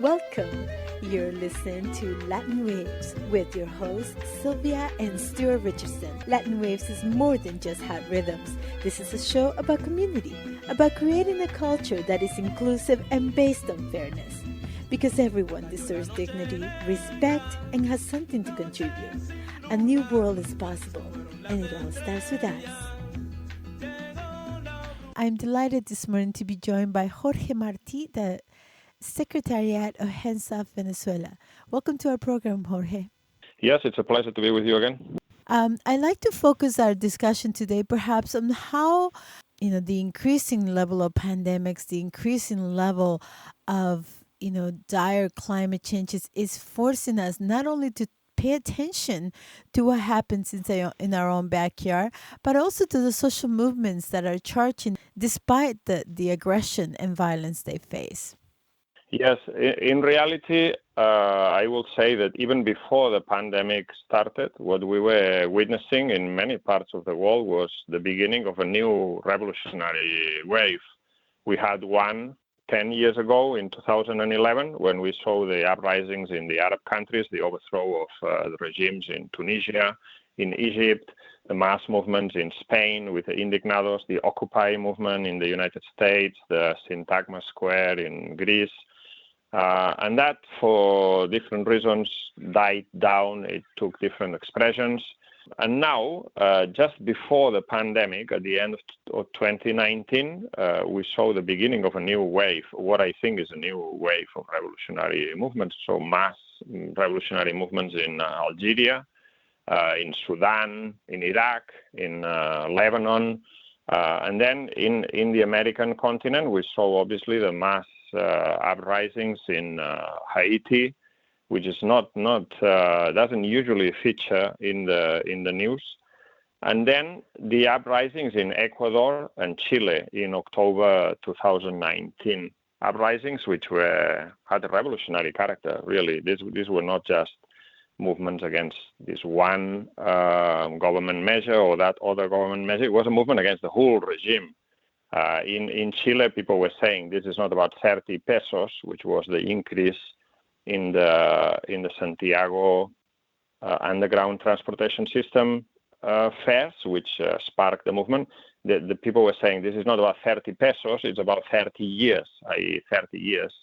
Welcome. You're listening to Latin Waves with your hosts, Sylvia and Sylvia Richardson. Latin Waves is more than just hot rhythms. This is a show about community, about creating a culture that is inclusive and based on fairness. Because everyone deserves dignity, respect, and has something to contribute. A new world is possible, and it all starts with us. I'm delighted this morning to be joined by Jorge Martin, the Secretariat of Hands Off Venezuela. Welcome to our program, Jorge. Yes, it's a pleasure to be with you again. I'd like to focus our discussion today perhaps on how, the increasing level of pandemics, the increasing level of, dire climate changes is forcing us not only to pay attention to what happens in our own backyard, but also to the social movements that are charging despite the aggression and violence they face. Yes, in reality, I will say that even before the pandemic started, what we were witnessing in many parts of the world was the beginning of a new revolutionary wave. We had one 10 years ago in 2011 when we saw the uprisings in the Arab countries, the overthrow of the regimes in Tunisia, in Egypt, the mass movements in Spain with the Indignados, the Occupy movement in the United States, the Syntagma Square in Greece. And that, for different reasons, died down. It took different expressions. And now, just before the pandemic, at the end of 2019, we saw the beginning of a new wave, what I think is a new wave of revolutionary movements, so mass revolutionary movements in Algeria, in Sudan, in Iraq, in Lebanon. And then in the American continent, we saw obviously the mass uprisings in Haiti, which is doesn't usually feature in the news, and then the uprisings in Ecuador and Chile in October 2019. Uprisings which had a revolutionary character. Really, these were not just movements against this one government measure or that other government measure. It was a movement against the whole regime. In Chile, people were saying this is not about 30 pesos, which was the increase in the Santiago underground transportation system fares, which sparked the movement. The people were saying this is not about 30 pesos, it's about 30 years, i.e. 30 years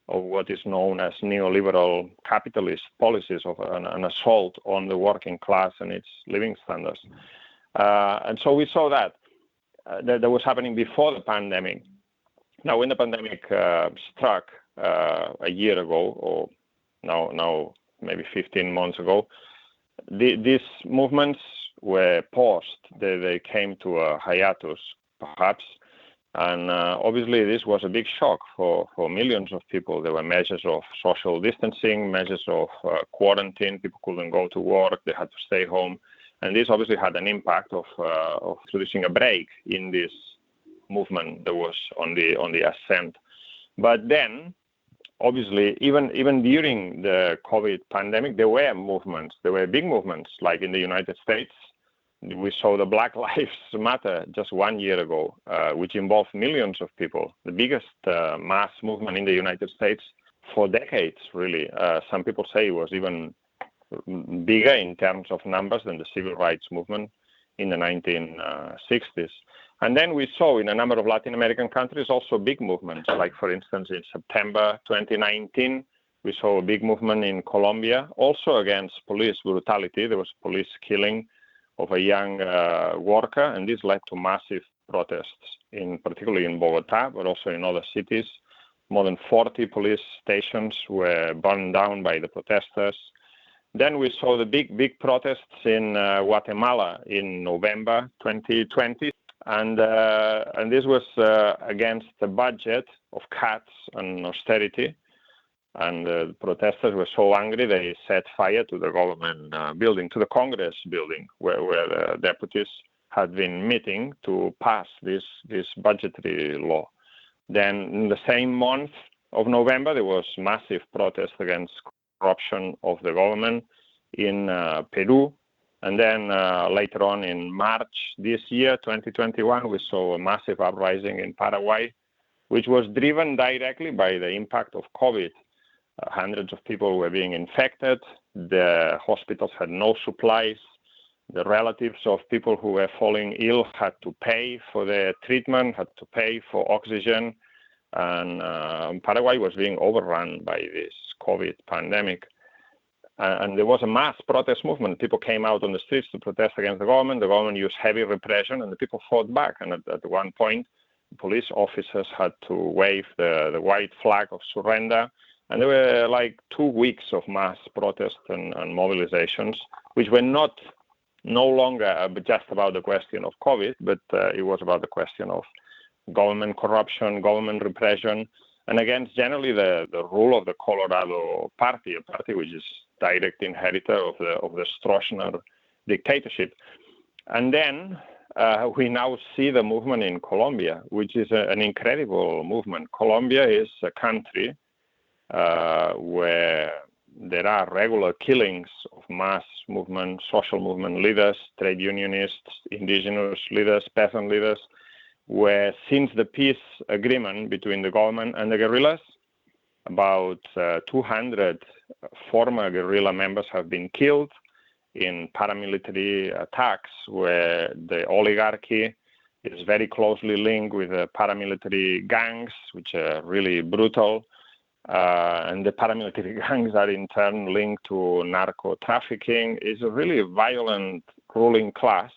of what is known as neoliberal capitalist policies of an assault on the working class and its living standards. And so we saw that was happening before the pandemic. Now, when the pandemic struck a year ago, or now maybe 15 months ago, these movements were paused. They came to a hiatus, perhaps. And obviously, this was a big shock for millions of people. There were measures of social distancing, measures of quarantine. People couldn't go to work. They had to stay home. And this obviously had an impact of introducing a break in this movement that was on the ascent. But then, obviously, even during the COVID pandemic, there were movements. There were big movements, like in the United States. We saw the Black Lives Matter just 1 year ago, which involved millions of people. The biggest mass movement in the United States for decades, really. Some people say it was even bigger in terms of numbers than the civil rights movement in the 1960s. And then we saw in a number of Latin American countries also big movements, like, for instance, in September 2019, we saw a big movement in Colombia, also against police brutality. There was police killing of a young worker, and this led to massive protests, particularly in Bogota, but also in other cities. More than 40 police stations were burned down by the protesters. Then we saw the big protests in Guatemala in November 2020. And this was against the budget of cuts and austerity. And the protesters were so angry they set fire to the government building, to the Congress building, where the deputies had been meeting to pass this budgetary law. Then in the same month of November, there was massive protest against corruption of the government in Peru. And then later on in March this year, 2021, we saw a massive uprising in Paraguay, which was driven directly by the impact of COVID. Hundreds of people were being infected. The hospitals had no supplies. The relatives of people who were falling ill had to pay for their treatment, had to pay for oxygen. And Paraguay was being overrun by this COVID pandemic. And there was a mass protest movement. People came out on the streets to protest against the government. The government used heavy repression, and the people fought back. And at one point, police officers had to wave the white flag of surrender. And there were like 2 weeks of mass protests and mobilizations, which were no longer just about the question of COVID, but it was about the question of government corruption, government repression, and against generally the rule of the Colorado party, a party which is direct inheritor of the Stroessner dictatorship. And then we now see the movement in Colombia, which is an incredible movement. Colombia is a country where there are regular killings of mass movement, social movement leaders, trade unionists, indigenous leaders, peasant leaders, where since the peace agreement between the government and the guerrillas, about 200 former guerrilla members have been killed in paramilitary attacks where the oligarchy is very closely linked with the paramilitary gangs, which are really brutal. And the paramilitary gangs are in turn linked to narco trafficking. It's a really violent ruling class.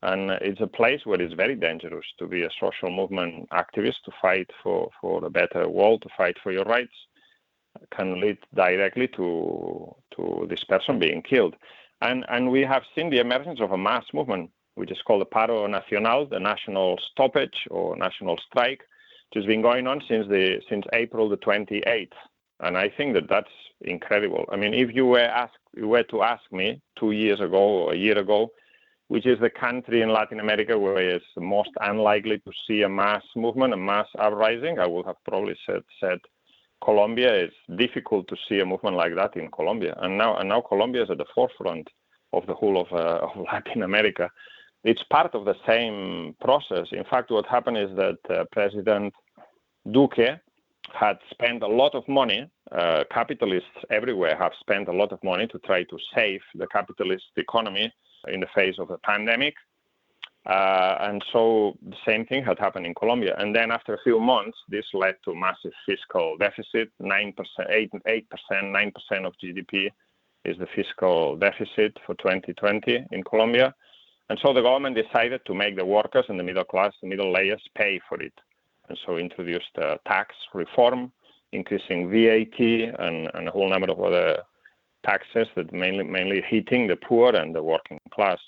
And it's a place where it's very dangerous to be a social movement activist, to fight for a better world, to fight for your rights. It can lead directly to this person being killed. And we have seen the emergence of a mass movement, which is called the Paro Nacional, the national stoppage or national strike, which has been going on since April the 28th. And I think that's incredible. I mean, if you were to ask me 2 years ago or a year ago, which is the country in Latin America where it's most unlikely to see a mass movement, a mass uprising, I would have probably said Colombia. It's difficult to see a movement like that in Colombia. And now Colombia is at the forefront of the whole of Latin America. It's part of the same process. In fact, what happened is that President Duque had spent a lot of money. Capitalists everywhere have spent a lot of money to try to save the capitalist economy in the face of the pandemic. And so the same thing had happened in Colombia. And then after a few months, this led to massive fiscal deficit, 9%, 8%, 9% of GDP is the fiscal deficit for 2020 in Colombia. And so the government decided to make the workers and the middle class, the middle layers, pay for it. And so introduced tax reform, increasing VAT and a whole number of other taxes that mainly hitting the poor and the working class.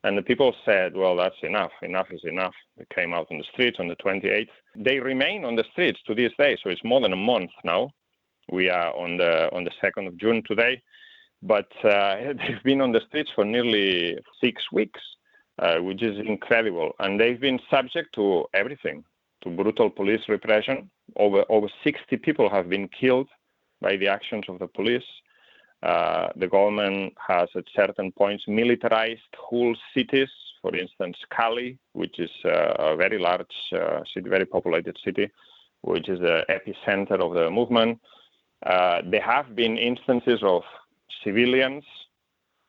And the people said, well, that's enough. Enough is enough. They came out on the streets on the 28th. They remain on the streets to this day. So it's more than a month now. We are on the 2nd of June today. But they've been on the streets for nearly 6 weeks, which is incredible. And they've been subject to everything, to brutal police repression. Over 60 people have been killed by the actions of the police. The government has at certain points militarized whole cities. For instance, Cali, which is a very large city, very populated city, which is the epicenter of the movement. There have been instances of civilians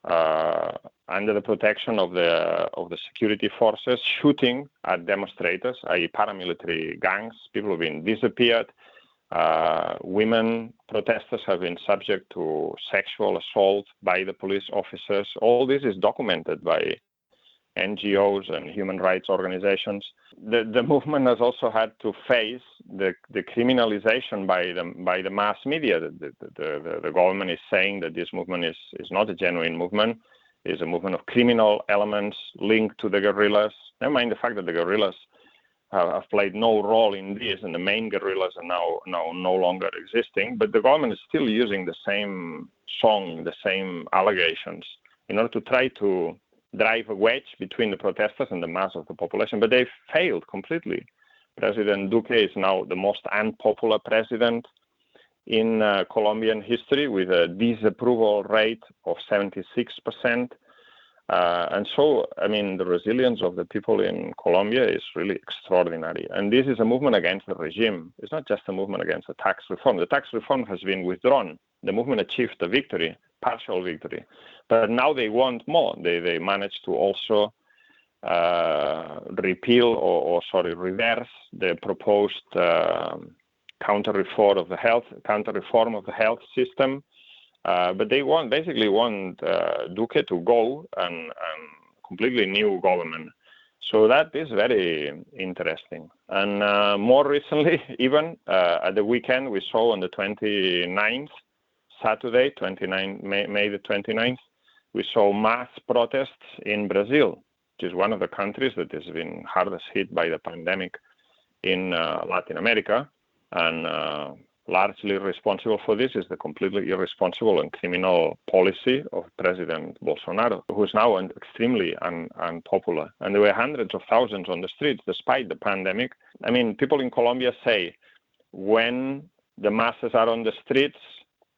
under the protection of the security forces shooting at demonstrators, i.e. paramilitary gangs. People have been disappeared. Women protesters have been subject to sexual assault by the police officers. All this is documented by NGOs and human rights organizations. The movement has also had to face the criminalization by the mass media. The government is saying that this movement is not a genuine movement. It's a movement of criminal elements linked to the guerrillas. Never mind the fact that the guerrillas have played no role in this, and the main guerrillas are now no longer existing. But the government is still using the same song, the same allegations, in order to try to drive a wedge between the protesters and the mass of the population. But they've failed completely. President Duque is now the most unpopular president in Colombian history, with a disapproval rate of 76%. And so, I mean, the resilience of the people in Colombia is really extraordinary. And this is a movement against the regime. It's not just a movement against the tax reform. The tax reform has been withdrawn. The movement achieved a victory, partial victory. But now they want more. They managed to also reverse the proposed counter-reform of the health system. But they basically want Duque to go and completely new government. So that is very interesting. And more recently, even at the weekend, we saw on the 29th, Saturday, May the 29th, we saw mass protests in Brazil, which is one of the countries that has been hardest hit by the pandemic in Latin America. And largely responsible for this is the completely irresponsible and criminal policy of President Bolsonaro, who is now extremely unpopular. And there were hundreds of thousands on the streets despite the pandemic. I mean, people in Colombia say when the masses are on the streets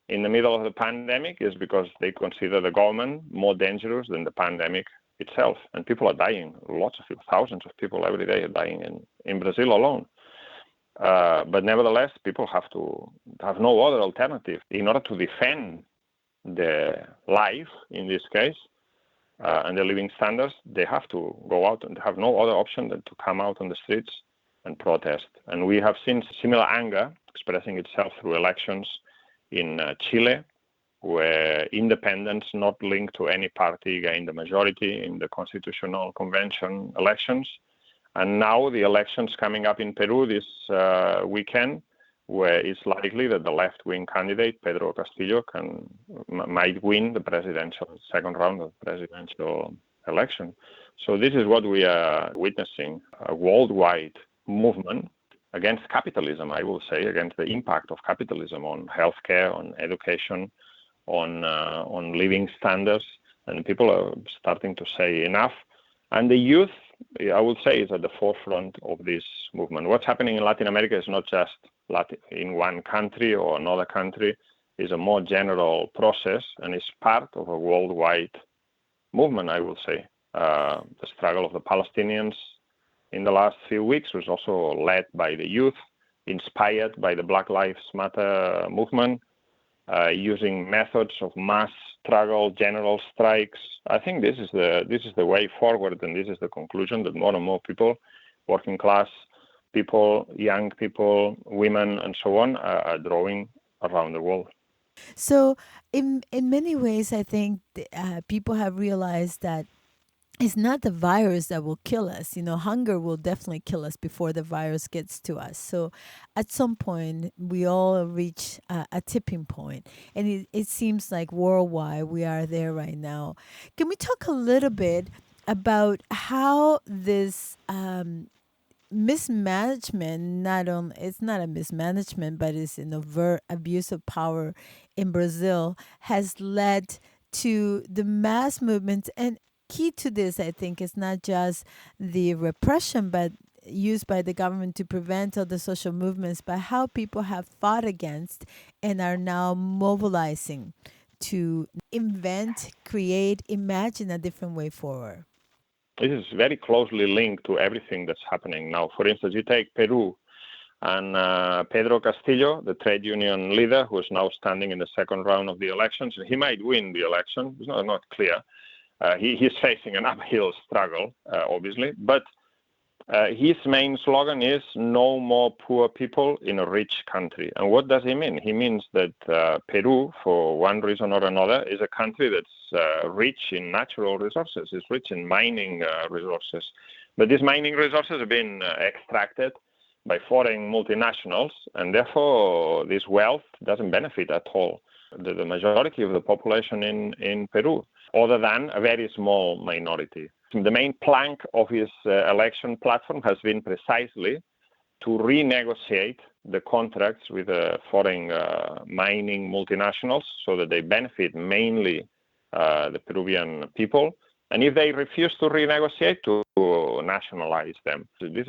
in the middle of the pandemic is because they consider the government more dangerous than the pandemic itself. And people are dying. Lots of people, thousands of people every day are dying in Brazil alone. But nevertheless, people have to have no other alternative in order to defend their life, in this case, and their living standards. They have to go out and have no other option than to come out on the streets and protest. And we have seen similar anger expressing itself through elections in Chile, where independents not linked to any party gained the majority in the Constitutional Convention elections. And now the elections coming up in Peru this weekend, where it's likely that the left-wing candidate, Pedro Castillo, might win the second round of the presidential election. So this is what we are witnessing, a worldwide movement against capitalism, I will say, against the impact of capitalism on healthcare, on education, on living standards. And people are starting to say enough. And the youth, I would say, is at the forefront of this movement. What's happening in Latin America is not just in one country or another country. It's a more general process, and it's part of a worldwide movement, I will say. The struggle of the Palestinians in the last few weeks was also led by the youth, inspired by the Black Lives Matter movement, using methods of mass struggle, general strikes. I think this is the way forward, and this is the conclusion that more and more people, working class people, young people, women, and so on, are drawing around the world. So, in many ways, I think people have realized that it's not the virus that will kill us. You know, hunger will definitely kill us before the virus gets to us. So at some point, we all reach a tipping point. And it seems like worldwide we are there right now. Can we talk a little bit about how this mismanagement, it's not a mismanagement, but it's an overt abuse of power in Brazil, has led to the mass movements? And key to this, I think, is not just the repression, but used by the government to prevent other social movements, but how people have fought against and are now mobilizing to invent, create, imagine a different way forward. This is very closely linked to everything that's happening now. For instance, you take Peru, and Pedro Castillo, the trade union leader, who is now standing in the second round of the elections. He might win the election. It's not clear. He's facing an uphill struggle, obviously. But his main slogan is no more poor people in a rich country. And what does he mean? He means that Peru, for one reason or another, is a country that's rich in natural resources. It's rich in mining resources. But these mining resources have been extracted by foreign multinationals, and therefore this wealth doesn't benefit at all the majority of the population in Peru, other than a very small minority. The main plank of his election platform has been precisely to renegotiate the contracts with the foreign mining multinationals so that they benefit mainly the Peruvian people. And if they refuse to renegotiate, to nationalize them. So this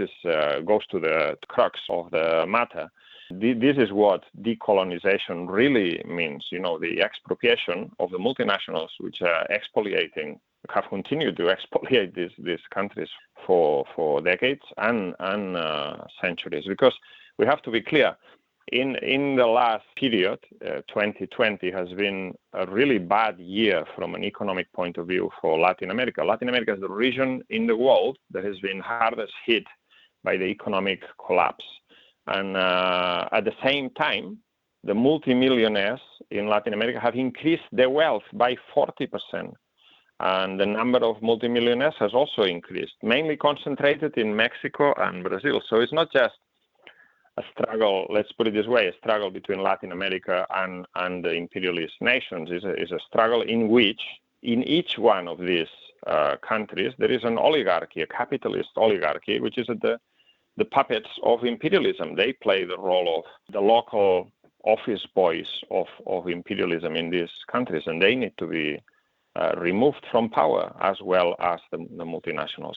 goes to the crux of the matter. This is what decolonization really means, the expropriation of the multinationals which are expoliating the have continued to expoliate these countries for decades and centuries. Because we have to be clear, in the last period, 2020 has been a really bad year from an economic point of view for Latin America. Latin America is the region in the world that has been hardest hit by the economic collapse. And at the same time, the multimillionaires in Latin America have increased their wealth by 40%. And the number of multimillionaires has also increased, mainly concentrated in Mexico and Brazil. So it's not just a struggle, let's put it this way, a struggle between Latin America and the imperialist nations. Is a struggle in which, in each one of these countries, there is an oligarchy, a capitalist oligarchy, which is at the puppets of imperialism. They play the role of the local office boys of imperialism in these countries, and they need to be removed from power, as well as the multinationals.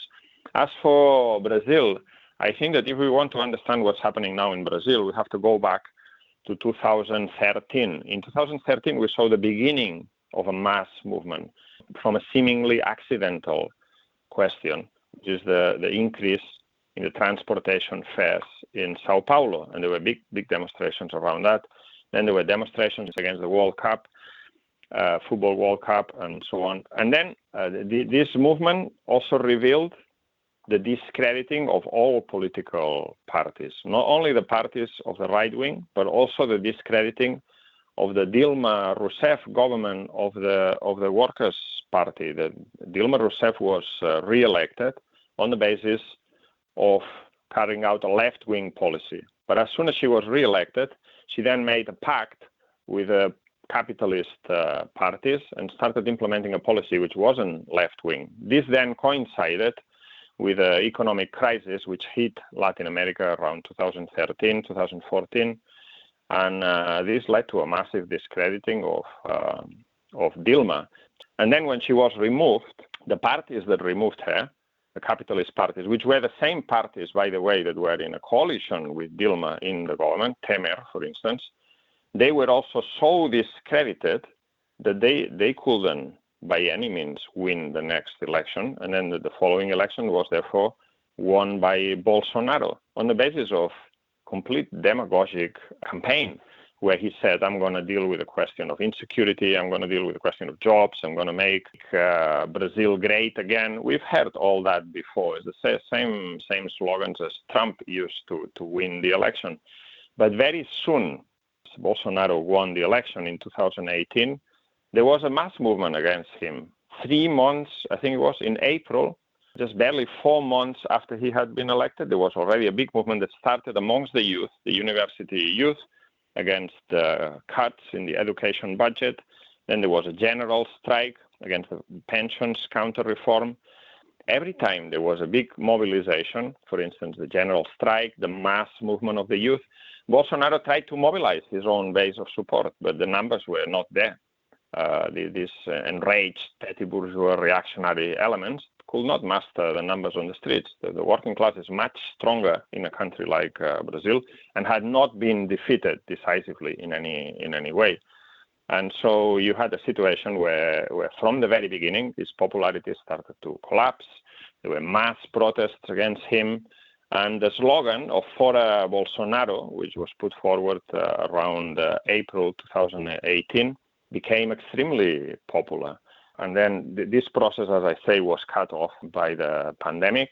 As for Brazil, I think that if we want to understand what's happening now in Brazil, we have to go back to 2013. In 2013, we saw the beginning of a mass movement from a seemingly accidental question, which is the increase in the transportation fares in Sao Paulo. And there were big demonstrations around that. Then there were demonstrations against the World Cup, Football World Cup, and so on. And then this movement also revealed the discrediting of all political parties, not only the parties of the right wing, but also the discrediting of the Dilma Rousseff government of the Workers' Party. The Dilma Rousseff was re-elected on the basis of carrying out a left-wing policy. But as soon as she was re-elected, she then made a pact with the capitalist parties and started implementing a policy which wasn't left-wing. This then coincided with the economic crisis which hit Latin America around 2013, 2014, and this led to a massive discrediting of Dilma. And then when she was removed, the parties that removed her, the capitalist parties, which were the same parties, by the way, that were in a coalition with Dilma in the government, Temer, for instance, they were also so discredited that they couldn't by any means win the next election. And then the following election was therefore won by Bolsonaro on the basis of complete demagogic campaign, where he said, I'm going to deal with the question of insecurity, I'm going to deal with the question of jobs, I'm going to make Brazil great again. We've heard all that before. It's the same slogans as Trump used to win the election. But very soon, Bolsonaro won the election in 2018, there was a mass movement against him. 3 months, I think it was in April, just barely 4 months after he had been elected, there was already a big movement that started amongst the youth, the university youth, against cuts in the education budget. Then there was a general strike against the pensions counter-reform. Every time there was a big mobilization, for instance, the general strike, the mass movement of the youth, Bolsonaro tried to mobilize his own base of support, but the numbers were not there. These enraged petty bourgeois reactionary elements could not master the numbers on the streets. The working class is much stronger in a country like Brazil and had not been defeated decisively in any way. And so you had a situation where from the very beginning, his popularity started to collapse. There were mass protests against him. And the slogan of Fora Bolsonaro, which was put forward around April 2018, became extremely popular. And then this process, as I say, was cut off by the pandemic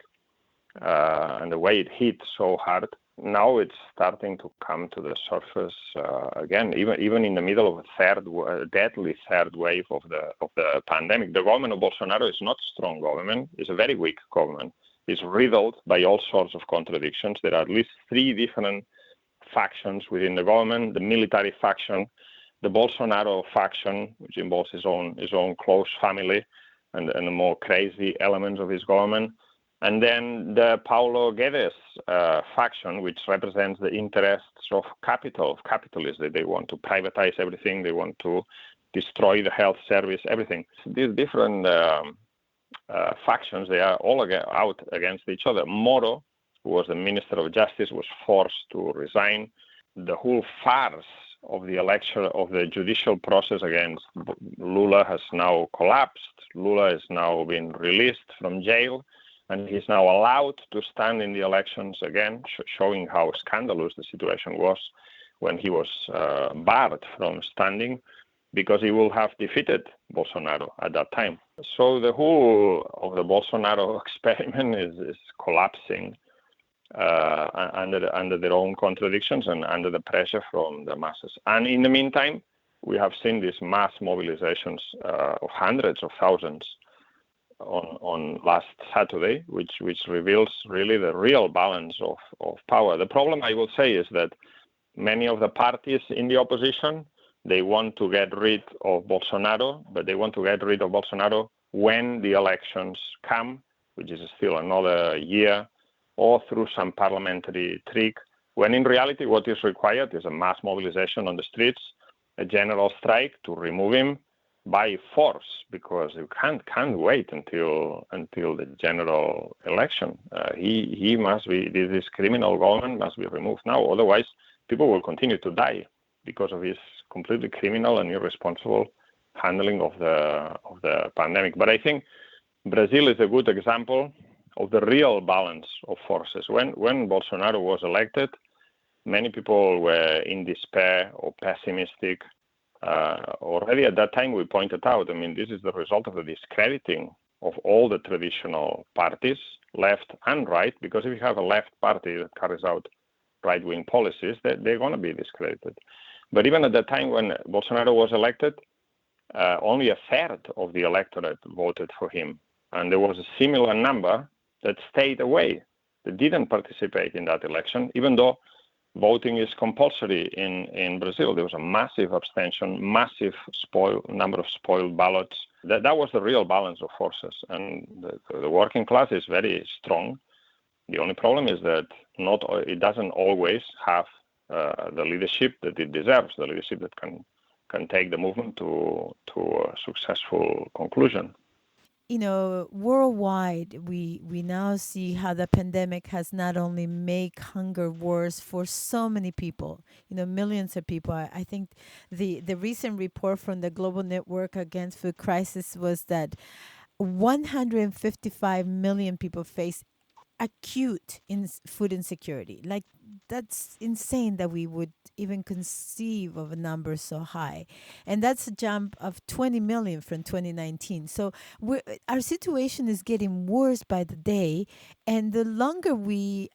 and the way it hit so hard. Now it's starting to come to the surface again, even in the middle of a deadly third wave of the pandemic. The government of Bolsonaro is not a strong government. It's a very weak government. It's riddled by all sorts of contradictions. There are at least 3 different factions within the government: the military faction, the Bolsonaro faction, which involves his own close family and the more crazy elements of his government, and then the Paulo Guedes faction, which represents the interests of capitalists. They want to privatize everything. They want to destroy the health service, everything. These different factions, they are all out against each other. Moro, who was the Minister of Justice, was forced to resign. The whole farce of the election, of the judicial process against Lula has now collapsed. Lula is now being released from jail, and he's now allowed to stand in the elections again, showing how scandalous the situation was when he was barred from standing, because he will have defeated Bolsonaro at that time. So the whole of the Bolsonaro experiment is collapsing under their own contradictions and under the pressure from the masses. And in the meantime, we have seen these mass mobilizations of hundreds of thousands on last Saturday, which reveals really the real balance of power. The problem, I will say, is that many of the parties in the opposition, they want to get rid of Bolsonaro, but they want to get rid of Bolsonaro when the elections come, which is still another year, or through some parliamentary trick, when in reality what is required is a mass mobilization on the streets, a general strike to remove him by force, because you can't wait until the general election. He must be, this criminal government must be removed now, otherwise people will continue to die because of his completely criminal and irresponsible handling of the pandemic. But I think Brazil is a good example of the real balance of forces. When Bolsonaro was elected, many people were in despair or pessimistic. Already at that time, we pointed out, I mean, this is the result of the discrediting of all the traditional parties, left and right, because if you have a left party that carries out right-wing policies, they're going to be discredited. But even at the time when Bolsonaro was elected, only a third of the electorate voted for him. And there was a similar number that stayed away, that didn't participate in that election, even though voting is compulsory in Brazil. There was a massive abstention, massive number of spoiled ballots. That was the real balance of forces. And the working class is very strong. The only problem is that it doesn't always have the leadership that it deserves, the leadership that can take the movement to a successful conclusion. Worldwide, we now see how the pandemic has not only made hunger worse for so many people, millions of people. I think the recent report from the Global Network Against Food Crisis was that 155 million people face acute food insecurity. Like, that's insane that we would even conceive of a number so high, and that's a jump of 20 million from 2019. So our situation is getting worse by the day, and the longer we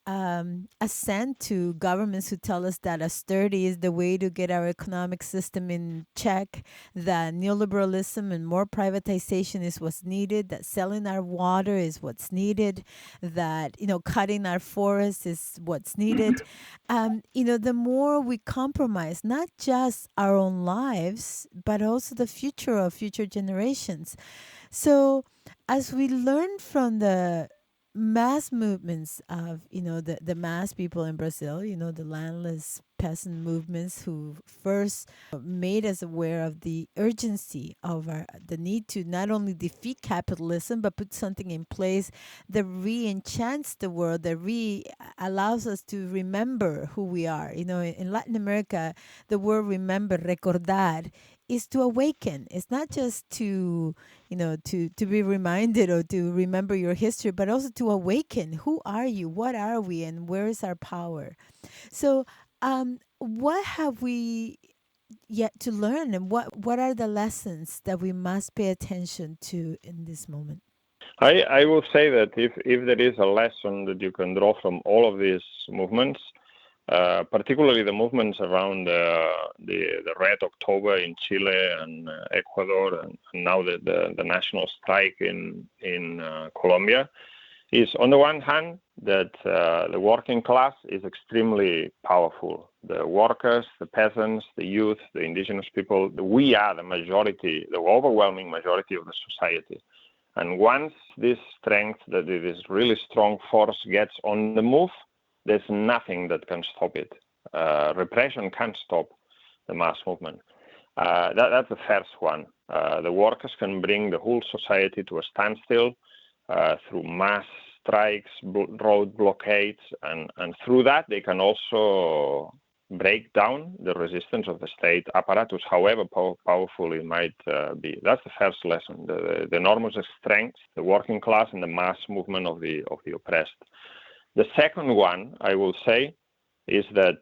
assent to governments who tell us that austerity is the way to get our economic system in check, that neoliberalism and more privatization is what's needed, that selling our water is what's needed, that cutting our forests is what's needed. The more we compromise not just our own lives, but also the future of future generations. So, as we learn from the mass movements of the mass people in Brazil, the landless peasant movements who first made us aware of the urgency of the need to not only defeat capitalism but put something in place that re-enchants the world, that allows us to remember who we are. In Latin America, the word remember, recordar, is to awaken. It's not just to be reminded or to remember your history, but also to awaken. Who are you? What are we? And where is our power? So, what have we yet to learn, and what are the lessons that we must pay attention to in this moment? I will say that if there is a lesson that you can draw from all of these movements, particularly the movements around the Red October in Chile and Ecuador, and now the national strike in Colombia, is on the one hand that the working class is extremely powerful. The workers, the peasants, the youth, the indigenous people, we are the majority, the overwhelming majority of the society. And once this strength, that it is really strong force, gets on the move, there's nothing that can stop it. Repression can't stop the mass movement. That's the first one. The workers can bring the whole society to a standstill through mass strikes, road blockades, and through that they can also break down the resistance of the state apparatus, however powerful it might be. That's the first lesson: the enormous strength, the working class, and the mass movement of the oppressed. The second one, I will say, is that,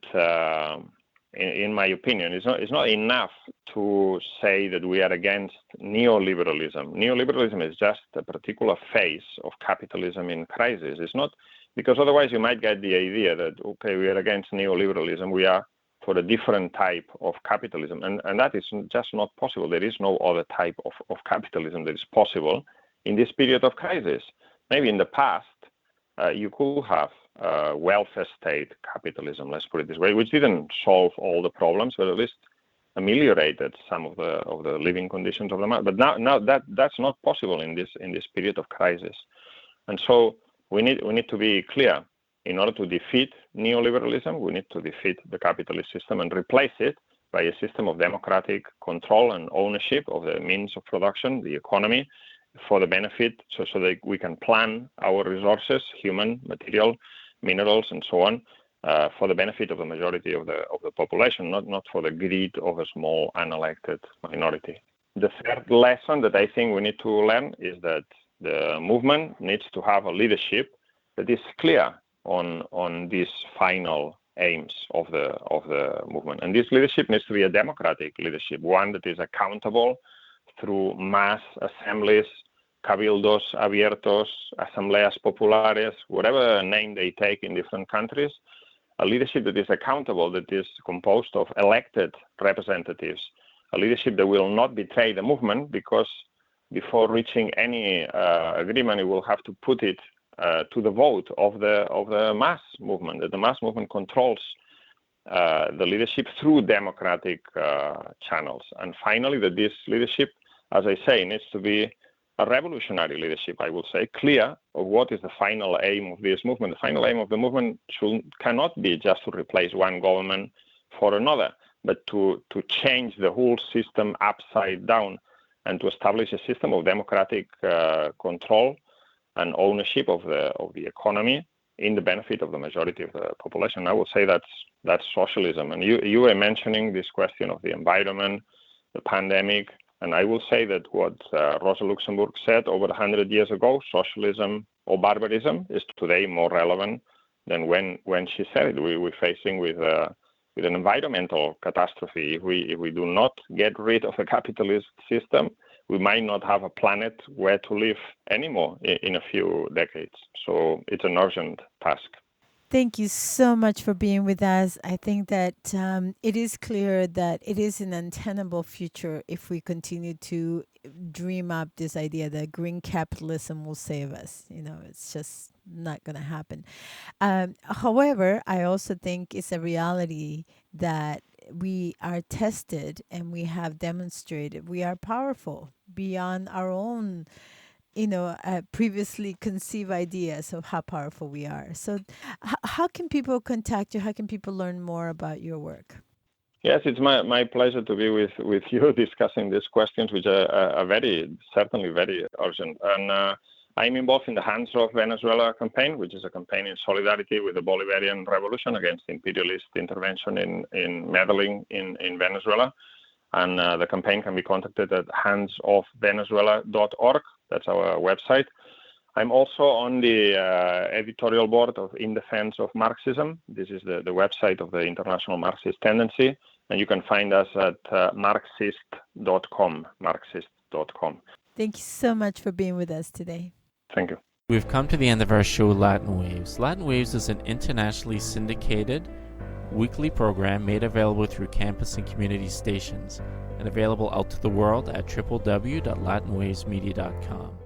in my opinion, it's not enough to say that we are against neoliberalism. Neoliberalism is just a particular phase of capitalism in crisis. It's not, because otherwise you might get the idea that, okay, we are against neoliberalism, we are for a different type of capitalism. And that is just not possible. There is no other type of capitalism that is possible in this period of crisis. Maybe in the past, you could have welfare state capitalism, let's put it this way, which didn't solve all the problems, but at least ameliorated some of the living conditions of the mass. But now that's not possible in this period of crisis. And so we need to be clear. In order to defeat neoliberalism, we need to defeat the capitalist system and replace it by a system of democratic control and ownership of the means of production, the economy, for the benefit, so that we can plan our resources, human, material, minerals, and so on, for the benefit of the majority of the population, not for the greed of a small unelected minority. The third lesson that I think we need to learn is that the movement needs to have a leadership that is clear on these final aims of the movement. And this leadership needs to be a democratic leadership, one that is accountable through mass assemblies, cabildos abiertos, asambleas populares, whatever name they take in different countries, a leadership that is accountable, that is composed of elected representatives, a leadership that will not betray the movement, because before reaching any agreement, it will have to put it to the vote of the mass movement, that the mass movement controls the leadership through democratic channels. And finally, that this leadership, as I say, needs to be a revolutionary leadership, I will say, clear of what is the final aim of this movement. The final aim of the movement cannot be just to replace one government for another, but to change the whole system upside down and to establish a system of democratic control and ownership of the economy in the benefit of the majority of the population. I would say that's socialism. And you were mentioning this question of the environment, the pandemic, and I will say that what Rosa Luxemburg said over 100 years ago, socialism or barbarism, is today more relevant than when she said it. We're facing with an environmental catastrophe. If we do not get rid of a capitalist system, we might not have a planet where to live anymore in a few decades. So it's an urgent task. Thank you so much for being with us. I think that it is clear that it is an untenable future if we continue to dream up this idea that green capitalism will save us. It's just not going to happen. However, I also think it's a reality that we are tested and we have demonstrated we are powerful beyond our own previously conceived ideas of how powerful we are. So how can people contact you? How can people learn more about your work? Yes, it's my pleasure to be with you discussing these questions, which are certainly very urgent. And I'm involved in the Hands Off Venezuela campaign, which is a campaign in solidarity with the Bolivarian revolution against imperialist intervention in meddling in Venezuela. And the campaign can be contacted at handsoffvenezuela.org. That's our website. I'm also on the editorial board of In Defense of Marxism. This is the website of the International Marxist Tendency. And you can find us at marxist.com. Thank you so much for being with us today. Thank you. We've come to the end of our show, Latin Waves. Latin Waves is an internationally syndicated weekly program made available through campus and community stations and available out to the world at www.latinwavesmedia.com.